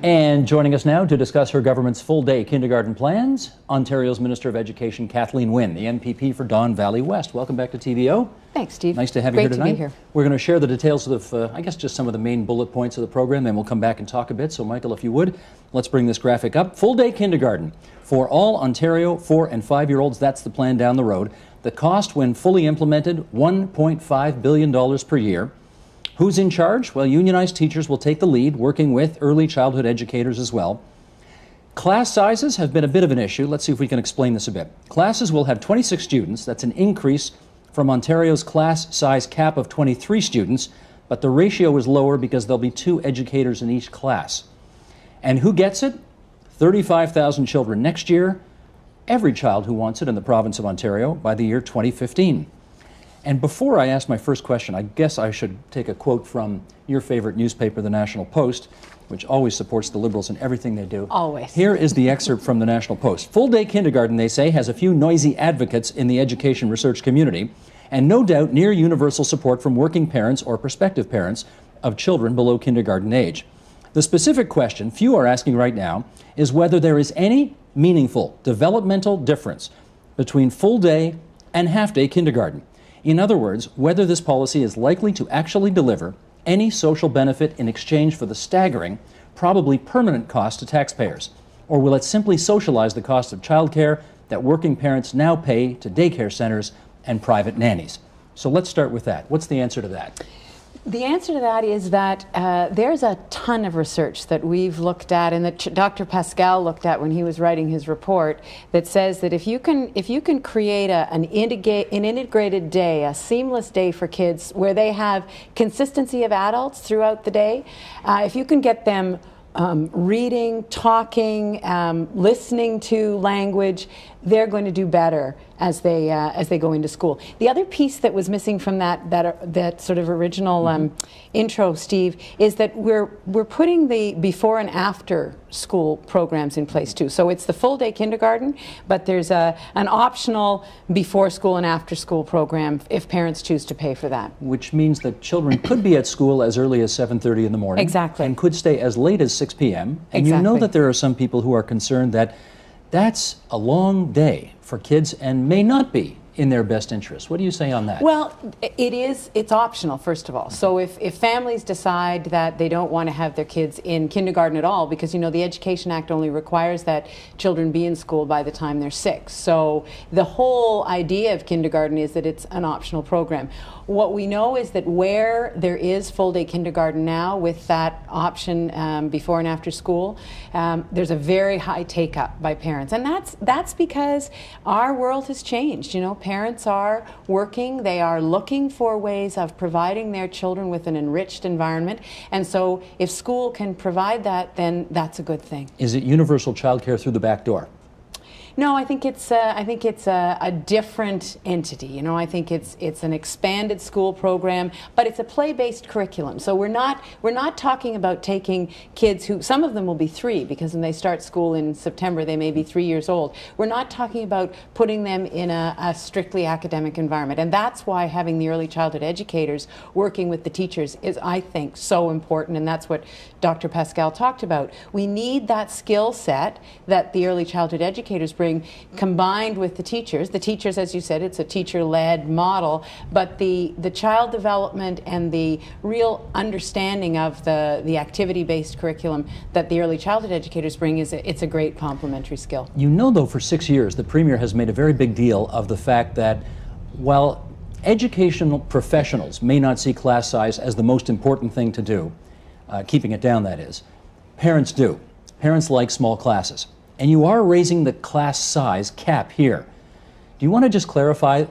And joining us now to discuss her government's full-day kindergarten plans, Ontario's Minister of Education, Kathleen Wynne, the MPP for Don Valley West. Welcome back to TVO. Thanks, Steve. Nice to have you here tonight. Great to be here. We're going to share the details of, I guess, just some of the main bullet points of the program, then we'll come back and talk a bit. So, Michael, if you would, let's bring this graphic up. Full-day kindergarten for all Ontario 4- and 5-year-olds. That's the plan down the road. The cost, when fully implemented, $1.5 billion per year. Who's in charge? Well, unionized teachers will take the lead, working with early childhood educators as well. Class sizes have been a bit of an issue. Let's see if we can explain this a bit. Classes will have 26 students. That's an increase from Ontario's class size cap of 23 students, but the ratio is lower because there'll be 2 educators in each class. And who gets it? 35,000 children next year. Every child who wants it in the province of Ontario by the year 2015. And before I ask my first question, I guess I should take a quote from your favorite newspaper, the National Post, which always supports the Liberals in everything they do. Always. Here is the excerpt from the National Post. Full-day kindergarten, they say, has a few noisy advocates in the education research community, and no doubt near universal support from working parents or prospective parents of children below kindergarten age. The specific question few are asking right now is whether there is any meaningful developmental difference between full-day and half-day kindergarten. In other words, whether this policy is likely to actually deliver any social benefit in exchange for the staggering, probably permanent cost to taxpayers, or will it simply socialize the cost of childcare that working parents now pay to daycare centers and private nannies? So let's start with that. What's the answer to that? The answer to that is that there's a ton of research that we've looked at and that Dr. Pascal looked at when he was writing his report that says that if you can create an integrated day, a seamless day for kids where they have consistency of adults throughout the day, if you can get them reading, talking, listening to language, they're going to do better as they go into school. The other piece that was missing from that sort of original intro, Steve, is that we're putting the before and after school programs in place too. So it's the full day kindergarten, but there's an optional before school and after school program if parents choose to pay for that. Which means that children could be at school as early as 7:30 in the morning. Exactly. And could stay as late as 6 p.m. And exactly. You know that there are some people who are concerned that that's a long day for kids and may not be in their best interest. What do you say on that? Well, it's optional, first of all. So if families decide that they don't want to have their kids in kindergarten at all, because you know the Education Act only requires that children be in school by the time they're 6. So the whole idea of kindergarten is that it's an optional program. What we know is that where there is full-day kindergarten now with that option before and after school, there's a very high take-up by parents. And that's because our world has changed. You know, parents are working. They are looking for ways of providing their children with an enriched environment. And so if school can provide that, then that's a good thing. Is it universal childcare through the back door? No, I think it's a different entity. You know, I think it's an expanded school program, but it's a play-based curriculum. So we're not talking about taking kids who, some of them will be 3 because when they start school in September they may be 3 years old. We're not talking about putting them in a strictly academic environment, and that's why having the early childhood educators working with the teachers is, I think, so important, and that's what Dr. Pascal talked about. We need that skill set that the early childhood educators bring combined with the teachers. The teachers, as you said, it's a teacher-led model, but the child development and the real understanding of the activity-based curriculum that the early childhood educators bring it's a great complementary skill. You know, though, for 6 years, the Premier has made a very big deal of the fact that while educational professionals may not see class size as the most important thing to do, keeping it down, that is, parents do. Parents like small classes. And you are raising the class size cap here. Do you want to just clarify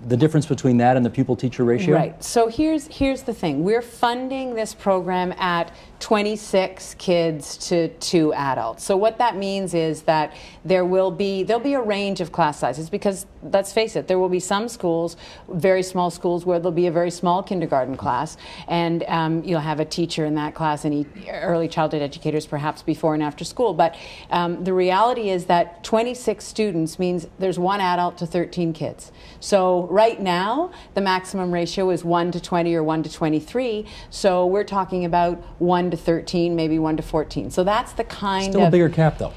the difference between that and the pupil-teacher ratio? Right. So here's the thing. We're funding this program at 26 kids to 2 adults. So what that means is that there'll be a range of class sizes because, let's face it, there will be some schools, very small schools, where there'll be a very small kindergarten class, and you'll have a teacher in that class and early childhood educators perhaps before and after school. But the reality is that 26 students means there's 1 adult to 13 kids. So right now, the maximum ratio is 1 to 20 or 1 to 23. So we're talking about 1 to 13, maybe 1 to 14. So that's the kind of... Still a bigger cap, though.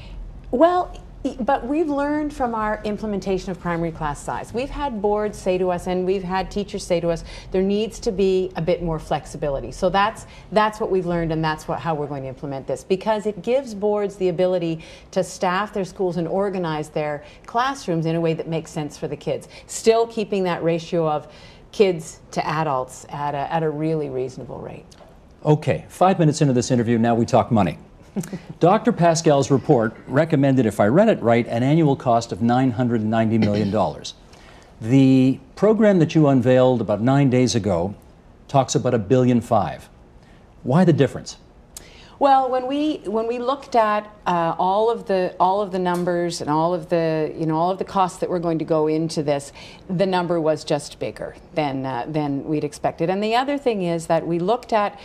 Well, but we've learned from our implementation of primary class size. We've had boards say to us, and we've had teachers say to us, there needs to be a bit more flexibility. So that's what we've learned, and that's how we're going to implement this, because it gives boards the ability to staff their schools and organize their classrooms in a way that makes sense for the kids, still keeping that ratio of kids to adults at a really reasonable rate. Okay, 5 minutes into this interview, now we talk money. Dr. Pascal's report recommended, if I read it right, an annual cost of $990 million. The program that you unveiled about 9 days ago talks about $1.5 billion. Why the difference? Well, when we looked at all of the numbers and all of the costs that were going to go into this, the number was just bigger than we'd expected. And the other thing is that we looked at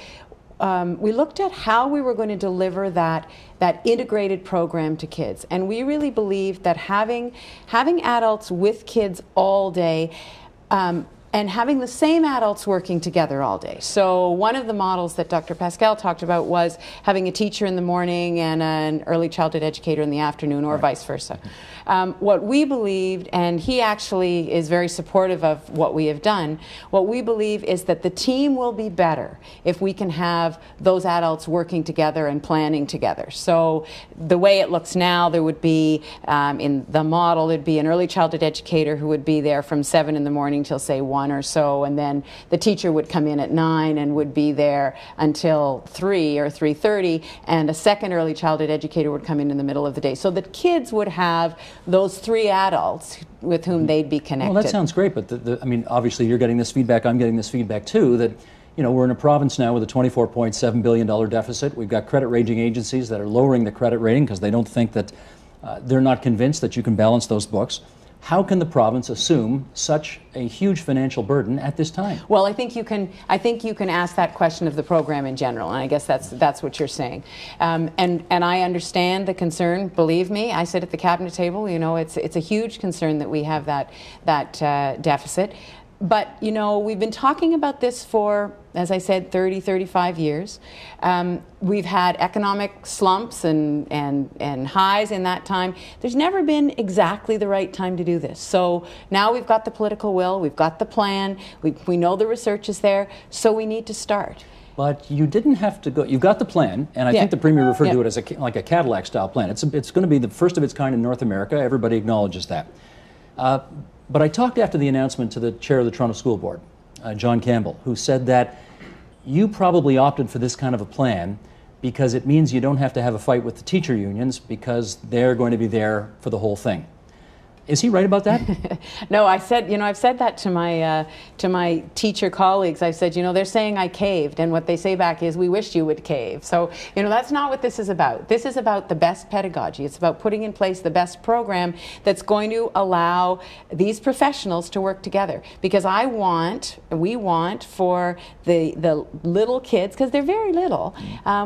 how we were going to deliver that integrated program to kids, and we really believed that having adults with kids all day, and having the same adults working together all day. So one of the models that Dr. Pascal talked about was having a teacher in the morning and an early childhood educator in the afternoon, or vice versa. What we believed, and he actually is very supportive of what we have done, what we believe is that the team will be better if we can have those adults working together and planning together. So the way it looks now, there would be, in the model, there'd be an early childhood educator who would be there from 7 in the morning till, say, 1 or so, and then the teacher would come in at 9 and would be there until 3 or 3:30, and a second early childhood educator would come in the middle of the day. So that kids would have those 3 adults with whom they'd be connected. Well, that sounds great, but I mean, obviously you're getting this feedback, I'm getting this feedback too, that we're in a province now with a $24.7 billion deficit. We've got credit rating agencies that are lowering the credit rating because they don't think that, they're not convinced that you can balance those books. How can the province assume such a huge financial burden at this time? Well, I think you can ask that question of the program in general, and I guess that's what you're saying. And I understand the concern. Believe me, I sit at the cabinet table. It's a huge concern that we have that deficit. But, we've been talking about this for, as I said, 30, 35 years. We've had economic slumps and highs in that time. There's never been exactly the right time to do this. So now we've got the political will, we've got the plan, we know the research is there, so we need to start. But you didn't have to go. You've got the plan, and I think the Premier referred to it as like a Cadillac-style plan. It's going to be the first of its kind in North America. Everybody acknowledges that. But I talked after the announcement to the chair of the Toronto School Board, John Campbell, who said that you probably opted for this kind of a plan because it means you don't have to have a fight with the teacher unions because they're going to be there for the whole thing. Is he right about that? No, I've said that to my teacher colleagues. I said, they're saying I caved, and what they say back is, we wish you would cave. So, that's not what this is about. This is about the best pedagogy. It's about putting in place the best program that's going to allow these professionals to work together. Because we want for the little kids, because they're very little,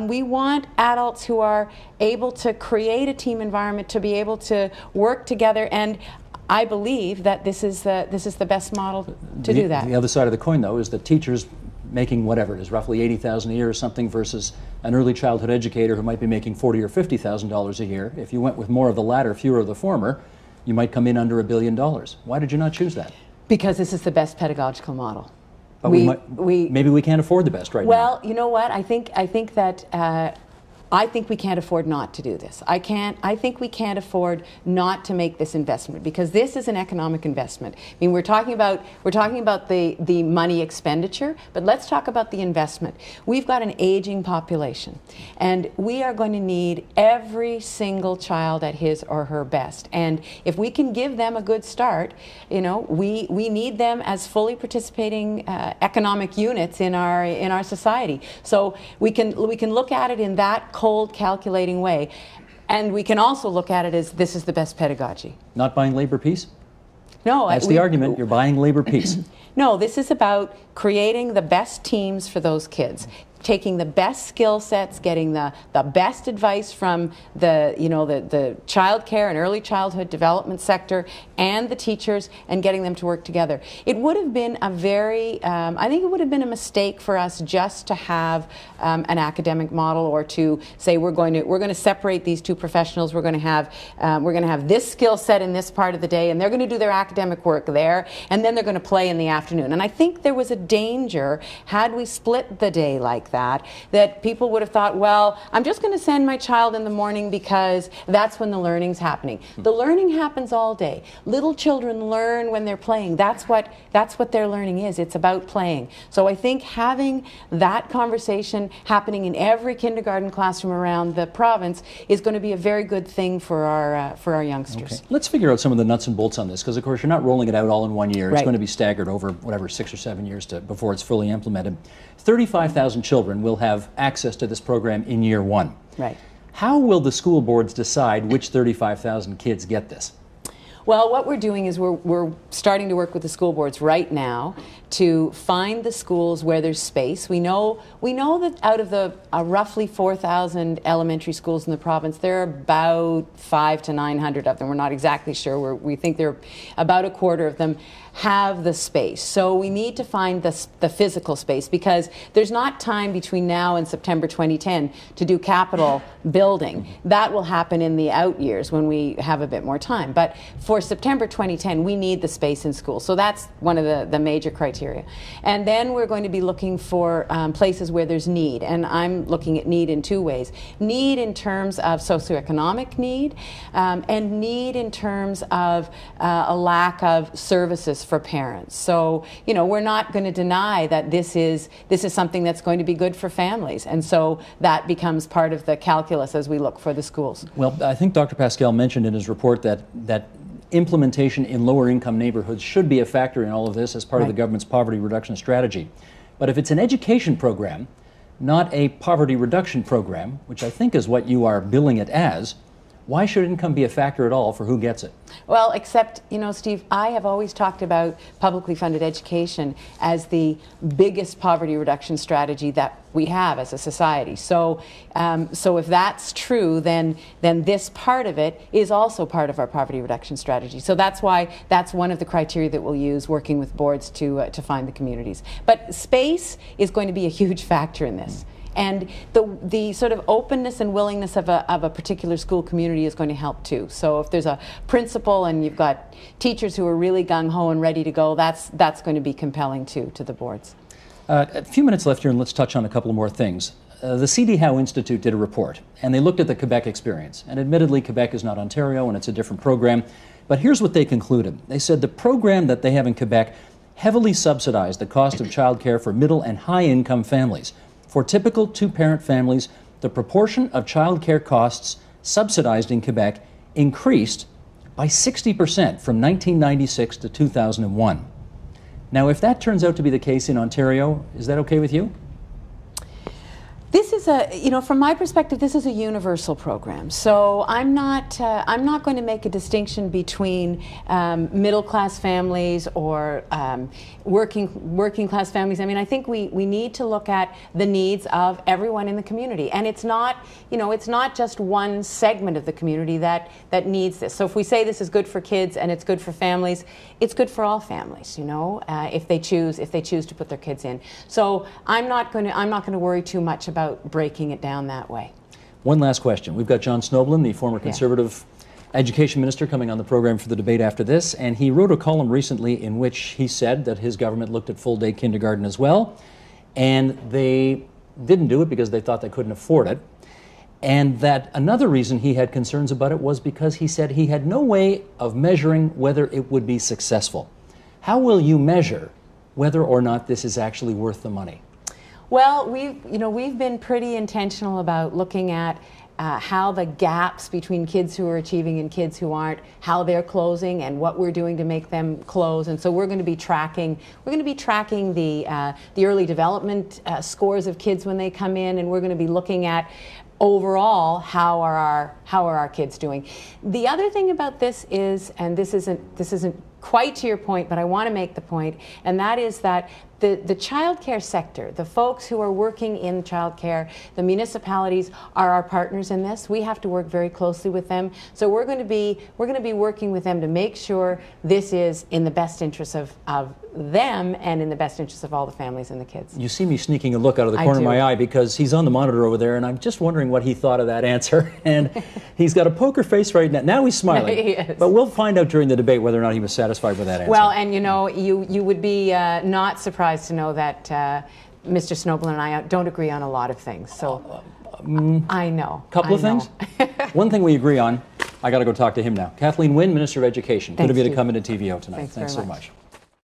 we want adults who are able to create a team environment, to be able to work together, and I believe that this is the best model to do that. The other side of the coin, though, is that teachers making whatever it is, roughly $80,000 a year or something, versus an early childhood educator who might be making $40,000 or $50,000 a year. If you went with more of the latter, fewer of the former, you might come in under $1 billion. Why did you not choose that? Because this is the best pedagogical model. But maybe we can't afford the best right now. Well, you know what? I think that. I think we can't afford not to do this. I think we can't afford not to make this investment, because this is an economic investment. I mean, we're talking about the money expenditure, but let's talk about the investment. We've got an aging population, and we are going to need every single child at his or her best. And if we can give them a good start, we need them as fully participating economic units in our society. So we can look at it in that cold, calculating way. And we can also look at it as this is the best pedagogy. Not buying labor peace? No. That's the argument. You're buying labor peace. No, this is about creating the best teams for those kids. taking the best skill sets, getting the best advice from the child care and early childhood development sector and the teachers, and getting them to work together. It would have been a very, I think it would have been a mistake for us just to have an academic model, or to say we're going to separate these two professionals. We're going to have this skill set in this part of the day, and they're going to do their academic work there, and then they're going to play in the afternoon. And I think there was a danger, had we split the day like that people would have thought, well, I'm just going to send my child in the morning because that's when the learning's happening. The learning happens all day. Little children learn when they're playing. That's what their learning is. It's about playing. So I think having that conversation happening in every kindergarten classroom around the province is going to be a very good thing for our youngsters. Okay. Let's figure out some of the nuts and bolts on this, because of course you're not rolling it out all in one year. It's Right. going to be staggered over whatever 6 or 7 years before it's fully implemented. 35,000 children will have access to this program in year one. Right. How will the school boards decide which 35,000 kids get this? Well, what we're doing is we're starting to work with the school boards right now to find the schools where there's space. We know that out of the roughly 4,000 elementary schools in the province, there are about 500 to 900 of them. We're not exactly sure. We think there are about a quarter of them have the space. So we need to find the physical space, because there's not time between now and September 2010 to do capital building. That will happen in the out years when we have a bit more time. But for September 2010, we need the space in school. So that's one of the major criteria. And then we're going to be looking for places where there's need. And I'm looking at need in two ways. Need in terms of socioeconomic need, and need in terms of a lack of services for parents. So, we're not going to deny that this is something that's going to be good for families. And so that becomes part of the calculus as we look for the schools. Well, I think Dr. Pascal mentioned in his report that implementation in lower income neighborhoods should be a factor in all of this as part of the government's poverty reduction strategy. But if it's an education program, not a poverty reduction program, which I think is what you are billing it as, why should income be a factor at all for who gets it? Well, except, Steve, I have always talked about publicly funded education as the biggest poverty reduction strategy that we have as a society. So if that's true, then this part of it is also part of our poverty reduction strategy. So that's why that's one of the criteria that we'll use working with boards to find the communities. But space is going to be a huge factor in this. And the sort of openness and willingness of a particular school community is going to help too. So if there's a principal and you've got teachers who are really gung-ho and ready to go, that's going to be compelling too to the boards. A few minutes left here, and let's touch on a couple more things. The C.D. Howe Institute did a report, and they looked at the Quebec experience. And admittedly, Quebec is not Ontario, and it's a different program. But here's what they concluded. They said the program that they have in Quebec heavily subsidized the cost of childcare for middle and high-income families. For typical two-parent families, the proportion of child care costs subsidized in Quebec increased by 60% from 1996 to 2001. Now, if that turns out to be the case in Ontario, is that okay with you? This is from my perspective, this is a universal program. So I'm not going to make a distinction between middle-class families or working class families. I mean, I think we need to look at the needs of everyone in the community, and it's not just one segment of the community that needs this. So if we say this is good for kids and it's good for families, it's good for all families. If they choose to put their kids in. So I'm not going to worry too much about breaking it down that way. One last question. We've got John Snoblin, the former Conservative Education Minister, coming on the program for the debate after this, and he wrote a column recently in which he said that his government looked at full-day kindergarten as well, and they didn't do it because they thought they couldn't afford it, and that another reason he had concerns about it was because he said he had no way of measuring whether it would be successful. How will you measure whether or not this is actually worth the money? Well, we've been pretty intentional about looking at how the gaps between kids who are achieving and kids who aren't, how they're closing, and what we're doing to make them close. And so we're going to be tracking the early development scores of kids when they come in, and we're going to be looking at overall how are our kids doing. The other thing about this is, and this isn't quite to your point, but I want to make the point, and that is that the childcare sector, the folks who are working in childcare, the municipalities are our partners in this. We have to work very closely with them. So we're going to be working with them to make sure this is in the best interest of them and in the best interest of all the families and the kids. You see me sneaking a look out of the corner of my eye because he's on the monitor over there, and I'm just wondering what he thought of that answer. And he's got a poker face right now. Now he's smiling. He is. But we'll find out during the debate whether or not he was satisfied with that answer. Well, and you know, you would be not surprised to know that Mr. Snowball and I don't agree on a lot of things. So I know. Couple of things. One thing we agree on. I got to go talk to him now. Kathleen Wynne, Minister of Education. Good of you to come into TVO tonight. Thanks so much.